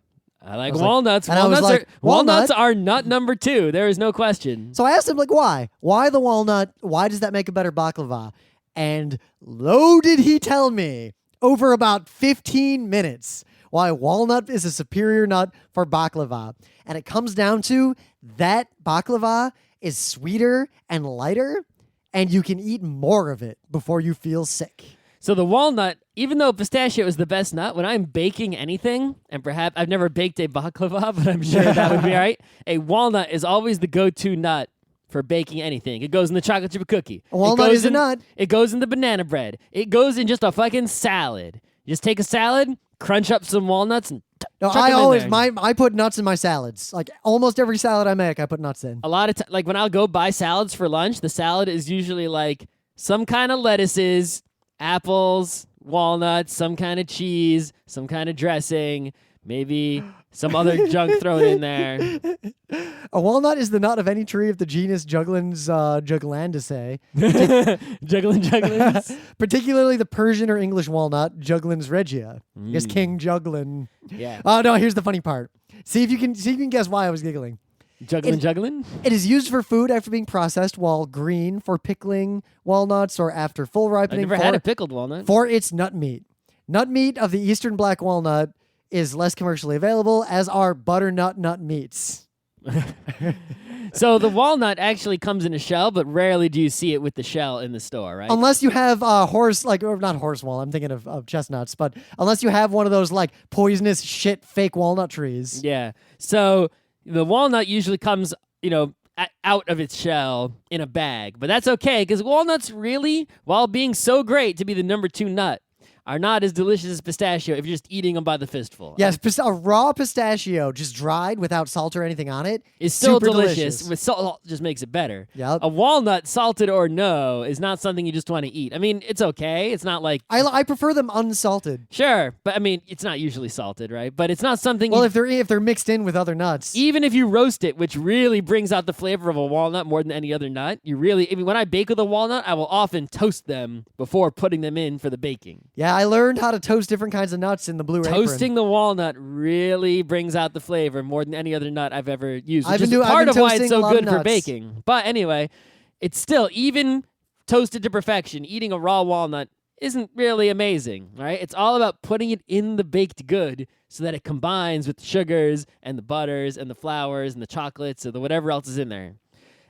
I like was walnuts. like- and I was like, walnuts are nut number 2. There is no question. So I asked him, like, why? Why the walnut? Why does that make a better baklava? And lo did he tell me over about 15 minutes why walnut is a superior nut for baklava. And it comes down to that baklava is sweeter and lighter, and you can eat more of it before you feel sick. So the walnut, even though pistachio is the best nut, when I'm baking anything, and perhaps I've never baked a baklava, but I'm sure that would be all right, a walnut is always the go-to nut for baking anything. It goes in the chocolate chip cookie. A walnut is a nut. It goes in the banana bread. It goes in just a fucking salad. You just take a salad, crunch up some walnuts, and No, chuck I 'em in always there. I put nuts in my salads. Like almost every salad I make, I put nuts in. A lot of like when I'll go buy salads for lunch, the salad is usually like some kind of lettuces, apples, walnuts, some kind of cheese, some kind of dressing, maybe some other junk thrown in there. A walnut is the nut of any tree of the genus Juglans Juglandaceae, Jugglin'. particularly the Persian or English walnut, Juglans regia. I guess King Juglin. Yeah. Oh no, here's the funny part. See if you can guess why I was giggling. Juggling? It is used for food after being processed, while green for pickling walnuts or after full I've ripening never had a pickled walnut. for its nut meat. Nut meat of the eastern black walnut is less commercially available, as are butternut nut meats. So the walnut actually comes in a shell, but rarely do you see it with the shell in the store, right? Unless you have or not horse walnut, I'm thinking of chestnuts, but unless you have one of those like poisonous shit fake walnut trees. Yeah. So the walnut usually comes, out of its shell in a bag. But that's okay, because walnuts really, while being so great to be the number 2 nut, are not as delicious as pistachio if you're just eating them by the fistful. Yes, a raw pistachio, just dried without salt or anything on it, It's still super delicious. With salt just makes it better. Yep. A walnut, salted or no, is not something you just want to eat. I mean, it's okay. It's not like... I prefer them unsalted. Sure, but I mean, it's not usually salted, right? But it's not something... Well, if they're mixed in with other nuts. Even if you roast it, which really brings out the flavor of a walnut more than any other nut, when I bake with a walnut, I will often toast them before putting them in for the baking. Yeah, I learned how to toast different kinds of nuts in the Blue Apron. Toasting the walnut really brings out the flavor more than any other nut I've ever used, which I've is been part of why it's toasting a so lot of good for nuts. baking. But anyway, it's still, even toasted to perfection, eating a raw walnut isn't really amazing, right? It's all about putting it in the baked good so that it combines with the sugars and the butters and the flours and the chocolates or the whatever else is in there.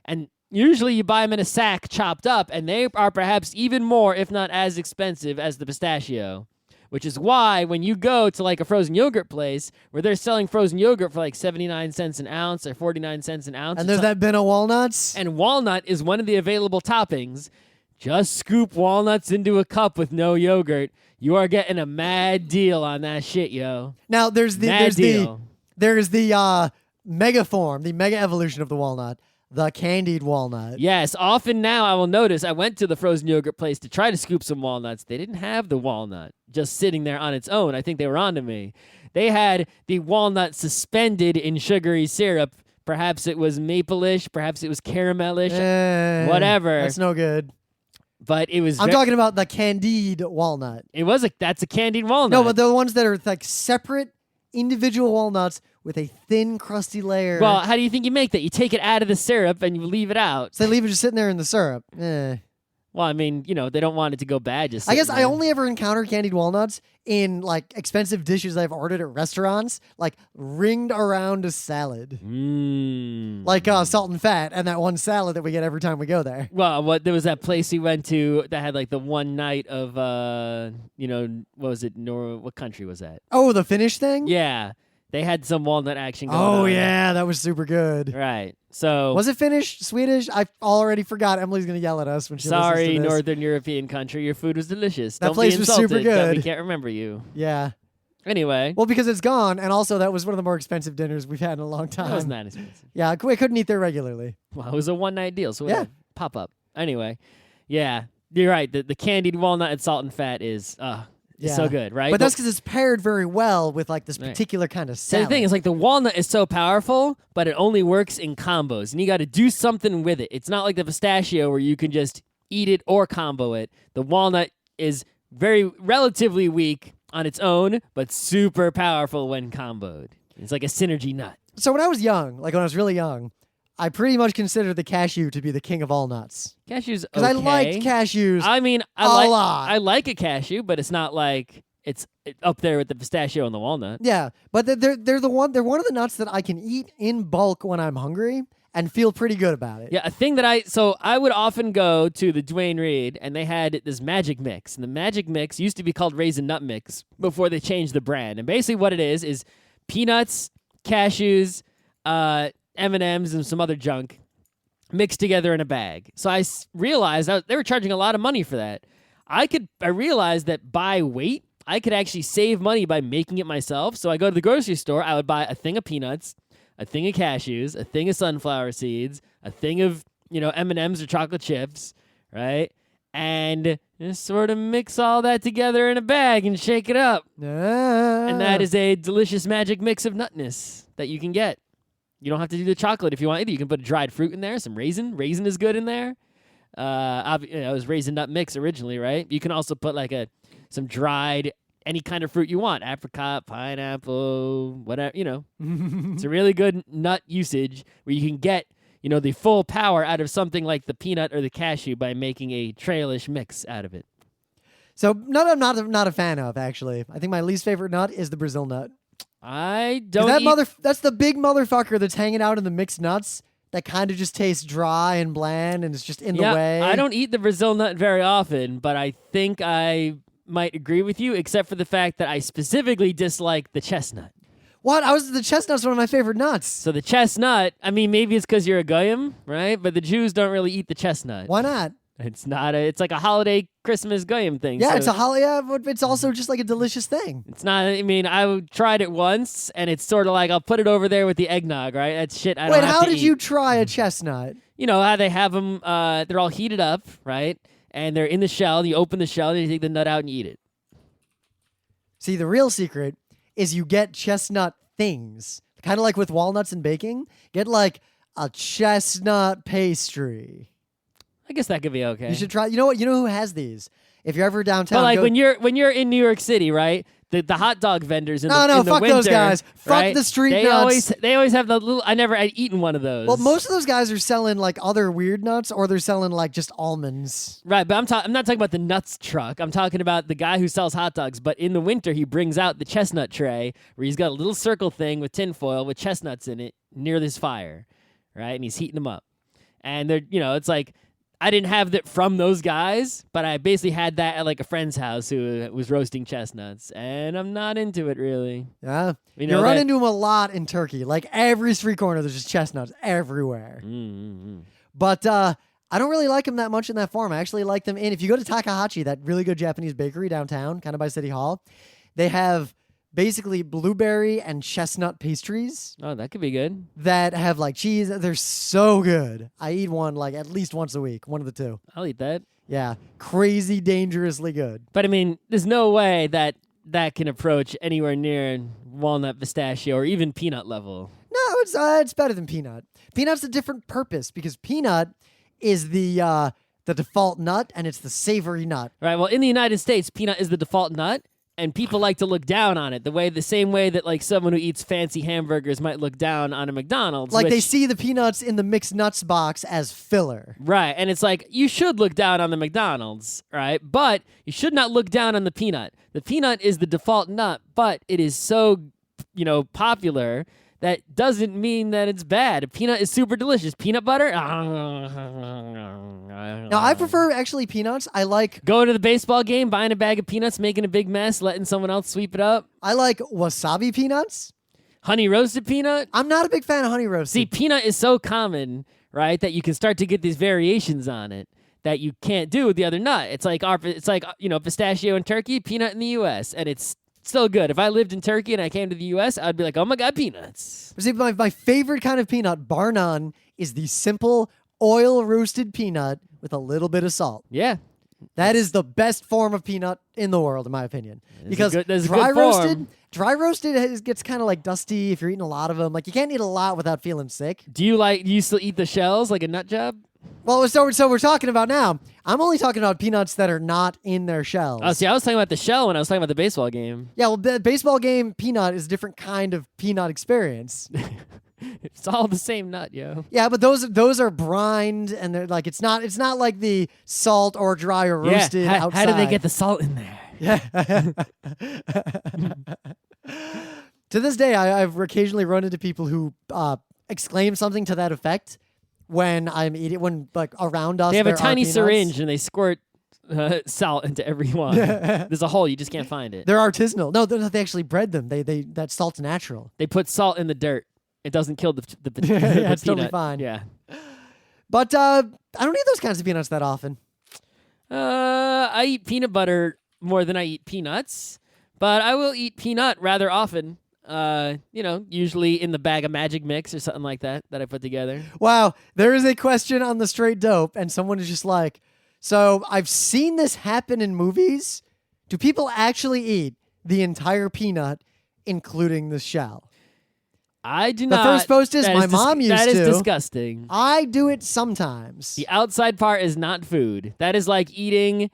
And usually you buy them in a sack chopped up, and they are perhaps even more, if not as expensive as the pistachio, which is why when you go to like a frozen yogurt place where they're selling frozen yogurt for like 79 cents an ounce or 49 cents an ounce. And there's that bin of walnuts. And walnut is one of the available toppings. Just scoop walnuts into a cup with no yogurt. You are getting a mad deal on that shit, yo. Now there's the mega form, the mega evolution of the walnut, the candied walnut. Yes, often now I will notice I went to the frozen yogurt place to try to scoop some walnuts. They didn't have the walnut just sitting there on its own. I think they were onto me. They had the walnut suspended in sugary syrup. Perhaps it was maple-ish, perhaps it was caramelish, whatever. That's no good. But it was. I'm talking about the candied walnut. That's a candied walnut. No, but the ones that are like separate individual walnuts with a thin, crusty layer. Well, how do you think you make that? You take it out of the syrup and you leave it out. So they leave it just sitting there in the syrup. Well, I mean, they don't want it to go bad. I guess I only ever encounter candied walnuts in like expensive dishes I've ordered at restaurants, like ringed around a salad. Like salt and fat and that one salad that we get every time we go there. Well, there was that place we went to that had like the one night of, what was it? What country was that? Oh, the Finnish thing? Yeah. They had some walnut action going on. Oh, yeah. That was super good. Right. So was it Finnish? Swedish? I already forgot. Emily's going to yell at us when she listens to this. Sorry, Northern European country. Your food was delicious. That Don't place be was insulted super good. That we can't remember you. Yeah. Anyway. Well, because it's gone, and also that was one of the more expensive dinners we've had in a long time. That was not expensive. Yeah, we couldn't eat there regularly. Well, it was a one-night deal, so it pop up. Anyway, yeah, you're right. The candied walnut and salt and fat is so good, right? But that's because it's paired very well with like this particular kind of salad. So the thing is, like, the walnut is so powerful, but it only works in combos, and you got to do something with it. It's not like the pistachio where you can just eat it or combo it. The walnut is relatively weak on its own, but super powerful when comboed. It's like a synergy nut. So when I was young, like when I was really young, I pretty much considered the cashew to be the king of all nuts. Cashews, because I liked cashews. I mean, a lot. I like a cashew, but it's not like it's up there with the pistachio and the walnut. Yeah, but they're one of the nuts that I can eat in bulk when I'm hungry and feel pretty good about it. Yeah, a thing that I would often go to the Duane Reade, and they had this magic mix, and the magic mix used to be called Raisin Nut Mix before they changed the brand. And basically, what it is peanuts, cashews, M&Ms, and some other junk mixed together in a bag. So I realized they were charging a lot of money for that. I realized that by weight, I could actually save money by making it myself. So I go to the grocery store, I would buy a thing of peanuts, a thing of cashews, a thing of sunflower seeds, a thing of, M&Ms or chocolate chips, right? And just sort of mix all that together in a bag and shake it up. And that is a delicious magic mix of nutness that you can get. You don't have to do the chocolate if you want either. You can put dried fruit in there, some raisin. Raisin is good in there. It was Raisin Nut Mix originally, right? You can also put like some dried any kind of fruit you want. Apricot, pineapple, whatever, It's a really good nut usage where you can get, the full power out of something like the peanut or the cashew by making a trailish mix out of it. So nut I'm not a fan of, actually. I think my least favorite nut is the Brazil nut. I don't that's the big motherfucker that's hanging out in the mixed nuts that kind of just tastes dry and bland and it's just in the way. I don't eat the Brazil nut very often, but I think I might agree with you, except for the fact that I specifically dislike the chestnut. What? The chestnut's one of my favorite nuts. So the chestnut, I mean, maybe it's because you're a goyim, right? But the Jews don't really eat the chestnut. Why not? It's like a holiday Christmas goyim thing. Yeah, so it's a holiday, but it's also just like a delicious thing. It's not, I tried it once, and it's sort of like, I'll put it over there with the eggnog, right? That's shit I don't have to eat. Wait, how did you try a chestnut? You know how they have them, they're all heated up, right? And they're in the shell, you open the shell, and you take the nut out and you eat it. See, the real secret is you get chestnut things. Kind of like with walnuts and baking. Get like a chestnut pastry. I guess that could be okay. You should try. You know what? You know who has these? If you're ever downtown. But like when you're in New York City, right? the hot dog vendors in No, the fuck winter, those guys. Fuck right? the street they nuts. They always have the little. I'd eaten one of those. Well, most of those guys are selling like other weird nuts, or they're selling like just almonds. Right, but I'm not talking about the nuts truck. I'm talking about the guy who sells hot dogs. But in the winter, he brings out the chestnut tray where he's got a little circle thing with tinfoil with chestnuts in it near this fire, right? And he's heating them up. And they're, it's like I didn't have that from those guys, but I basically had that at like a friend's house who was roasting chestnuts, and I'm not into it really. Yeah, you run into them a lot in Turkey. Like every street corner, there's just chestnuts everywhere. Mm-hmm. But I don't really like them that much in that form. I actually like them if you go to Takahashi, that really good Japanese bakery downtown, kind of by City Hall, they have basically blueberry and chestnut pastries. Oh, that could be good. That have like cheese. They're so good. I eat one like at least once a week, one of the two. I'll eat that. Yeah, crazy dangerously good. But I mean, there's no way that can approach anywhere near walnut, pistachio, or even peanut level. No, it's better than peanut. Peanut's a different purpose because peanut is the default nut and it's the savory nut. Right. Well, in the United States, peanut is the default nut. And people like to look down on it the same way that like someone who eats fancy hamburgers might look down on a McDonald's. Like they see the peanuts in the mixed nuts box as filler. Right. And it's like you should look down on the McDonald's, right? But you should not look down on the peanut. The peanut is the default nut, but it is so, popular that doesn't mean that it's bad. Peanut is super delicious. Peanut butter? Now, I prefer actually peanuts. I like... Going to the baseball game, buying a bag of peanuts, making a big mess, letting someone else sweep it up. I like wasabi peanuts. Honey roasted peanut? I'm not a big fan of honey roasted. See, peanut is so common, right, that you can start to get these variations on it that you can't do with the other nut. It's like pistachio in Turkey, peanut in the U.S., and it's still good. If I lived in Turkey and I came to the U.S., I'd be like, oh my God, peanuts. See, my favorite kind of peanut, bar none, is the simple oil-roasted peanut with a little bit of salt. Yeah. That is the best form of peanut in the world, in my opinion. Because dry roasted gets kind of like dusty if you're eating a lot of them. Like you can't eat a lot without feeling sick. Do you still eat the shells like a nut job? Well, so we're talking about now. I'm only talking about peanuts that are not in their shells. Oh, see, I was talking about the shell when I was talking about the baseball game. Yeah, well, the baseball game peanut is a different kind of peanut experience. It's all the same nut, yo. Yeah, but those are brined, and they're like it's not like the salt or dry or roasted outside. How do they get the salt in there? Yeah. To this day, I've occasionally run into people who exclaim something to that effect when I'm eating, when like around us. They have a there tiny are peanuts. syringe and they squirt salt into every one. There's a hole, you just can't find it. They're artisanal. No, they actually bred them. They that salt's natural. They put salt in the dirt. It doesn't kill the yeah, it's peanut. totally fine. Yeah. But I don't eat those kinds of peanuts that often. I eat peanut butter more than I eat peanuts, but I will eat peanut rather often. Usually in the bag of magic mix or something like that I put together. Wow, there is a question on the Straight Dope, and someone is just like, so I've seen this happen in movies. Do people actually eat the entire peanut, including the shell? I do not. The first post is my mom used to. That is disgusting. I do it sometimes. The outside part is not food. That is like eating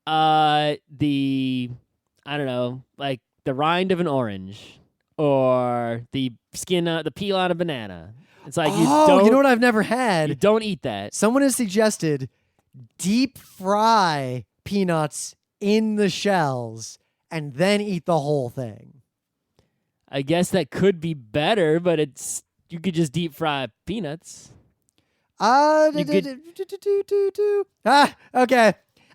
the rind of an orange. Or the skin, the peel on a banana. It's like you know what I've never had? You don't eat that. Someone has suggested deep fry peanuts in the shells and then eat the whole thing. I guess that could be better, but you could just deep fry peanuts. Okay.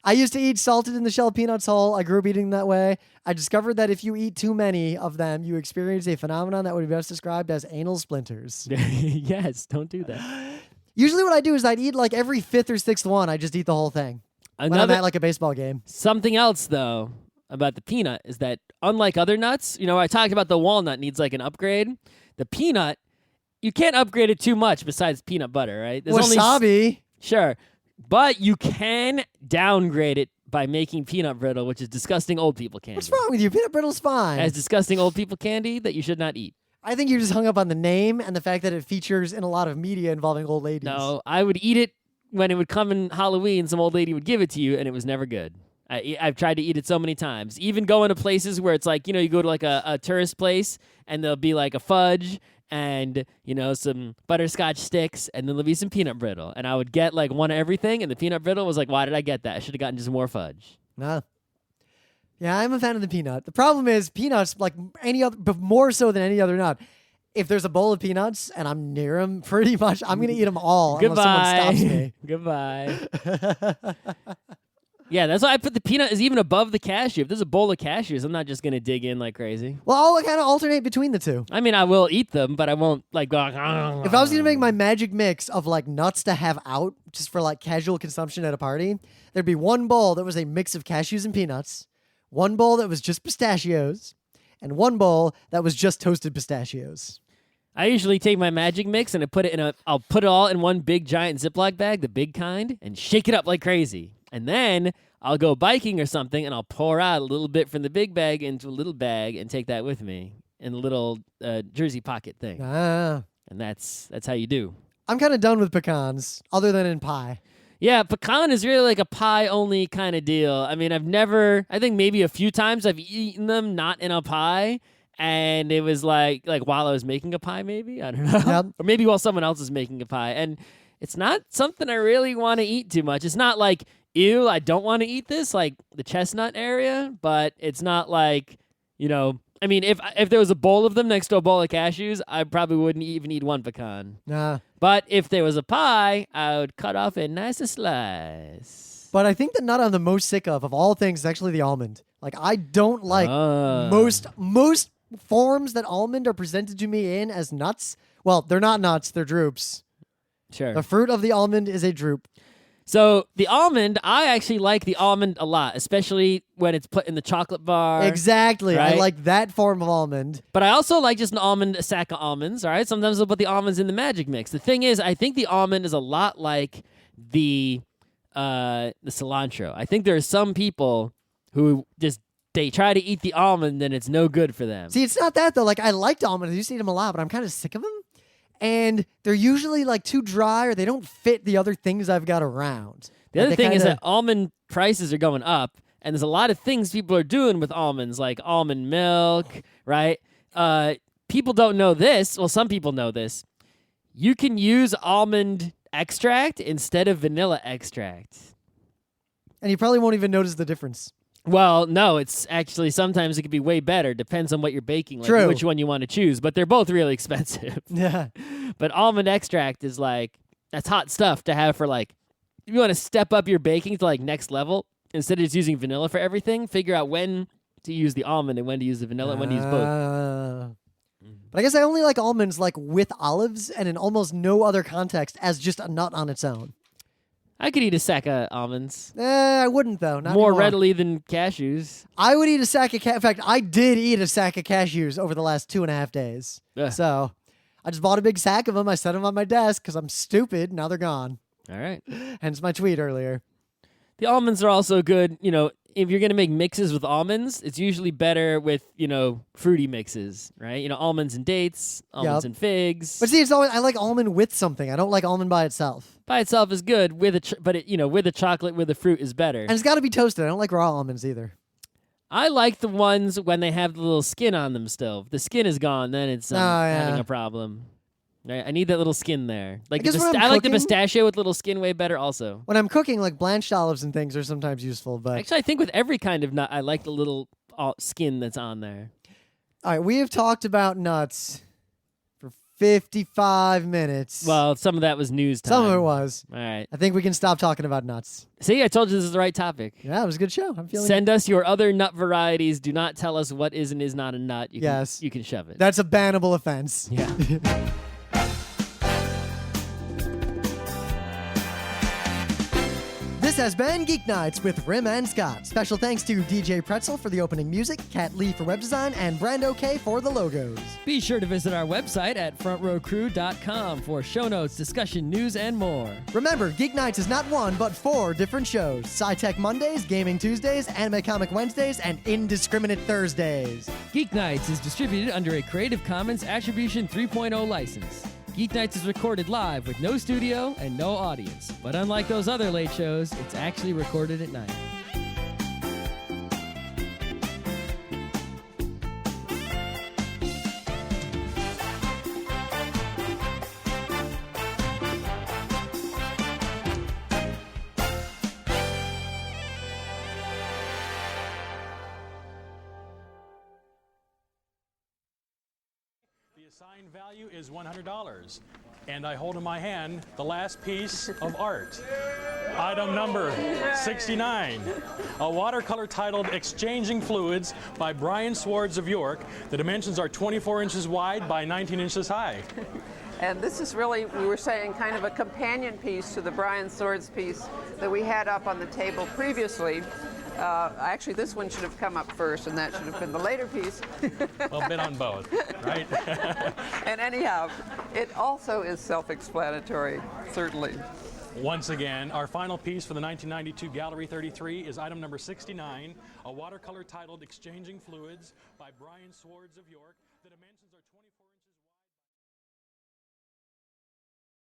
I used to eat salted in the shell peanuts whole. I grew up eating that way. I discovered that if you eat too many of them, you experience a phenomenon that would be best described as anal splinters. Yes, don't do that. Usually what I do is I'd eat like every fifth or sixth one. I just eat the whole thing. When I'm at like a baseball game. Something else, though, about the peanut is that unlike other nuts, I talked about the walnut needs like an upgrade. The peanut, you can't upgrade it too much besides peanut butter, right? There's wasabi. Sure. But you can downgrade it by making peanut brittle, which is disgusting old people candy. What's wrong with you? Peanut brittle's fine. As disgusting old people candy that you should not eat. I think you're just hung up on the name and the fact that it features in a lot of media involving old ladies. No, I would eat it when it would come in Halloween. Some old lady would give it to you, and it was never good. I've tried to eat it so many times. Even going to places where it's like, you go to like a tourist place and there'll be like a fudge and, some butterscotch sticks and then there'll be some peanut brittle. And I would get like one of everything and the peanut brittle was like, why did I get that? I should have gotten just more fudge. Nah. Yeah, I'm a fan of the peanut. The problem is peanuts, like any other, but more so than any other nut. If there's a bowl of peanuts and I'm near them, pretty much I'm going to eat them all unless someone stops me. Goodbye. Yeah, that's why I put the peanut is even above the cashew. If there's a bowl of cashews, I'm not just going to dig in like crazy. Well, I'll kind of alternate between the two. I mean, I will eat them, but I won't like go. If I was going to make my magic mix of like nuts to have out just for like casual consumption at a party, there'd be one bowl that was a mix of cashews and peanuts, one bowl that was just pistachios, and one bowl that was just toasted pistachios. I usually take my magic mix and I'll put it all in one big giant Ziploc bag, the big kind, and shake it up like crazy. And then I'll go biking or something, and I'll pour out a little bit from the big bag into a little bag and take that with me in a little jersey pocket thing. And that's how you do. I'm kind of done with pecans, other than in pie. Yeah, pecan is really like a pie-only kind of deal. I mean, I think maybe a few times I've eaten them not in a pie, and it was like while I was making a pie, maybe? I don't know. Yep. Or maybe while someone else is making a pie. And it's not something I really want to eat too much. It's not like, ew, I don't want to eat this, like the chestnut area, but it's not like, I mean, if there was a bowl of them next to a bowl of cashews, I probably wouldn't even eat one pecan. Nah. But if there was a pie, I would cut off a nice slice. But I think the nut I'm the most sick of all things is actually the almond. Like, I don't like most forms that almond are presented to me in as nuts. Well, they're not nuts, they're drupes. Sure. The fruit of the almond is a drupe. So the almond, I actually like the almond a lot, especially when it's put in the chocolate bar. Exactly. Right? I like that form of almond. But I also like just a sack of almonds, all right? Sometimes I'll put the almonds in the magic mix. The thing is, I think the almond is a lot like the cilantro. I think there are some people who they try to eat the almond and it's no good for them. See, it's not that, though. Like, I liked almonds. I used to eat them a lot, but I'm kind of sick of them. And they're usually like too dry or they don't fit the other things I've got around. The other thing is that almond prices are going up, and there's a lot of things people are doing with almonds, like almond milk, right? People don't know this. Well, some people know this. You can use almond extract instead of vanilla extract. And you probably won't even notice the difference. Well, no, it's actually sometimes it could be way better. Depends on what you're baking, like True. which one you want to choose. But they're both really expensive. Yeah. But almond extract is that's hot stuff to have for if you want to step up your baking to next level. Instead of just using vanilla for everything, figure out when to use the almond and when to use the vanilla and when to use both. But I guess I only like almonds with olives and in almost no other context as just a nut on its own. I could eat a sack of almonds. I wouldn't, though. Not more anymore. readily than cashews. I would eat a sack of in fact, I did eat a sack of cashews over the last 2.5 days. Ugh. So I just bought a big sack of them. I set them on my desk because I'm stupid. Now they're gone. All right. Hence my tweet earlier. The almonds are also good. If you're going to make mixes with almonds, it's usually better with, fruity mixes, right? Almonds and dates, almonds and figs. But see, it's always I like almond with something. I don't like almond by itself. By itself is good, with the chocolate with the fruit is better. And it's got to be toasted. I don't like raw almonds either. I like the ones when they have the little skin on them still. If the skin is gone, then it's having a problem. Right? I need that little skin there. I like the pistachio with little skin way better also. When I'm cooking, blanched olives and things are sometimes useful. But actually, I think with every kind of nut, I like the little skin that's on there. All right, we have talked about nuts for 55 minutes. Well, some of that was news time. Some of it was. All right. I think we can stop talking about nuts. See, I told you this is the right topic. Yeah, it was a good show. I'm feeling. Send us your other nut varieties. Do not tell us what is and is not a nut. You can shove it. That's a bannable offense. Yeah. This has been Geek Nights with Rim and Scott. Special thanks to DJ Pretzel for the opening music, Kat Lee for web design, and Brando K for the logos. Be sure to visit our website at frontrowcrew.com for show notes, discussion, news, and more. Remember, Geek Nights is not one, but 4 different shows. Sci-Tech Mondays, Gaming Tuesdays, Anime Comic Wednesdays, and Indiscriminate Thursdays. Geeknights is distributed under a Creative Commons Attribution 3.0 license. Geeknights is recorded live with no studio and no audience. But unlike those other late shows, it's actually recorded at night. The assigned value is $100, and I hold in my hand the last piece of art. Item number 69, a watercolor titled Exchanging Fluids by Brian Swords of York. The dimensions are 24 inches wide by 19 inches high. And this is really, we were saying, kind of a companion piece to the Brian Swords piece that we had up on the table previously. Actually, this one should have come up first, and that should have been the later piece. Well, a bit on both, right? And anyhow, it also is self-explanatory, certainly. Once again, our final piece for the 1992 Gallery 33 is item number 69, a watercolor titled Exchanging Fluids by Brian Swords of York. The dimensions are 24 inches.